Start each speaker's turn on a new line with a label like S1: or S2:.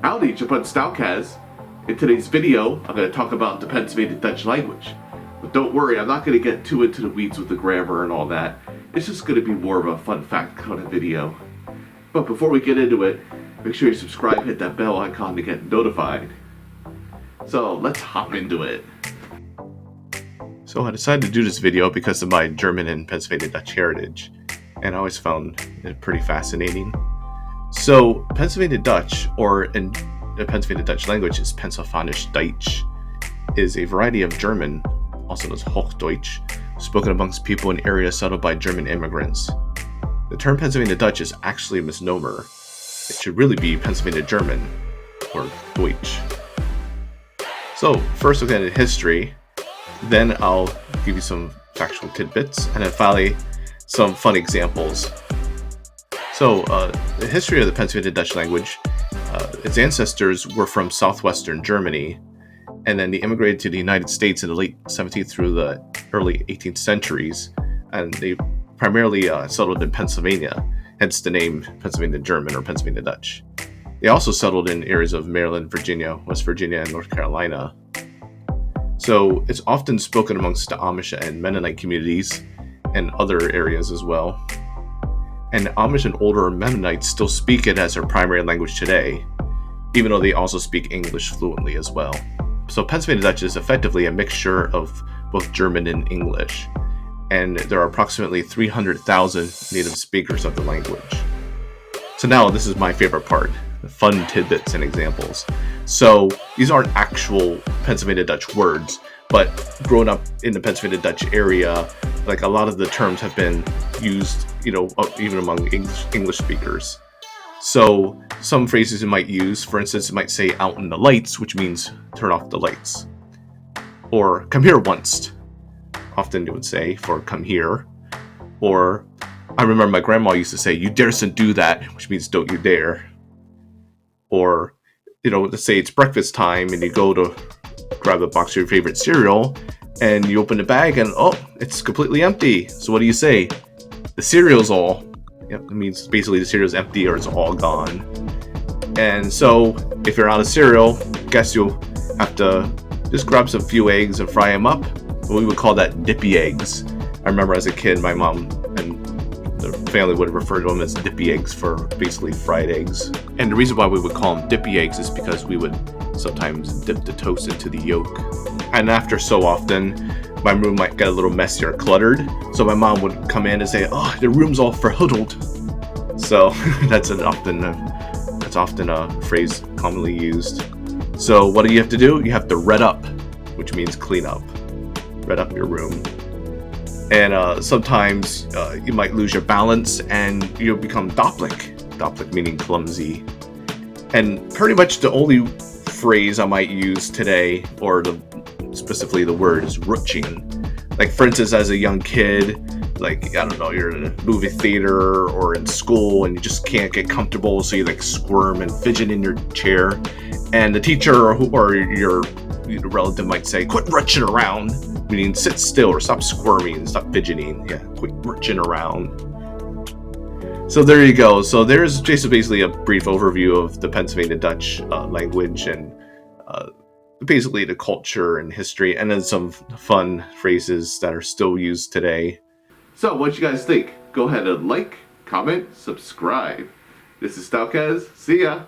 S1: Howdy, Japan Stalkaz. In today's video, I'm going to talk about the Pennsylvania Dutch language. But don't worry, I'm not going to get too into the weeds with the grammar and all that. It's just going to be more of a fun fact kind of video. But before we get into it, make sure you subscribe, hit that bell icon to get notified. So let's hop into it. So I decided to do this video because of my German and Pennsylvania Dutch heritage, and I always found it pretty fascinating. So Pennsylvania Dutch, or in the Pennsylvania Dutch language is Pennsylvanisch Deutsch, is a variety of German, also known as Hochdeutsch, spoken amongst people in areas settled by German immigrants. The term Pennsylvania Dutch is actually a misnomer. It should really be Pennsylvania German, or Deutsch. So first we'll get into history, then I'll give you some factual tidbits, and then finally some fun examples. So, the history of the Pennsylvania Dutch language, its ancestors were from southwestern Germany, and then they immigrated to the United States in the late 17th through the early 18th centuries, and they primarily settled in Pennsylvania, hence the name Pennsylvania German or Pennsylvania Dutch. They also settled in areas of Maryland, Virginia, West Virginia, and North Carolina. So, it's often spoken amongst the Amish and Mennonite communities, and other areas as well. And Amish and older Mennonites still speak it as their primary language today, even though they also speak English fluently as well. So Pennsylvania Dutch is effectively a mixture of both German and English, and there are approximately 300,000 native speakers of the language. So now this is my favorite part, the fun tidbits and examples. So these aren't actual Pennsylvania Dutch words, but growing up in the Pennsylvania Dutch area, like a lot of the terms have been used, even among English speakers. So some phrases you might use, for instance, it might say out in the lights, which means turn off the lights. Or come here once. Often you would say for come here. Or I remember my grandma used to say, you daresn't do that, which means don't you dare. Or, let's say it's breakfast time and you go to grab a box of your favorite cereal and you open the bag and it's completely empty. So what do you say? The cereal's all. Yep, it means basically the cereal's empty or it's all gone. And so if you're out of cereal, I guess you'll have to just grab some few eggs and fry them up. We would call that dippy eggs. I remember as a kid, my mom and the family would refer to them as dippy eggs for basically fried eggs. And the reason why we would call them dippy eggs is because we would sometimes dip the toast into the yolk. And after so often, my room might get a little messy or cluttered. So my mom would come in and say, the room's all verhuddled. So that's often a phrase commonly used. So what do you have to do? You have to red up, which means clean up. Red up your room. And sometimes you might lose your balance and you'll become dopplik. Dopplik meaning clumsy. And pretty much the only phrase I might use today, or specifically the word, is rutsching. Like for instance, as a young kid, you're in a movie theater or in school and you just can't get comfortable, so you squirm and fidget in your chair, and the teacher or your relative might say, quit rutsching around, meaning sit still or stop squirming, stop fidgeting. Yeah, quit rutsching around. So there you go. So there's just basically a brief overview of the Pennsylvania Dutch language and basically the culture and history, and then some fun phrases that are still used today. So what you guys think? Go ahead and like, comment, subscribe. This is Stalkaz. See ya!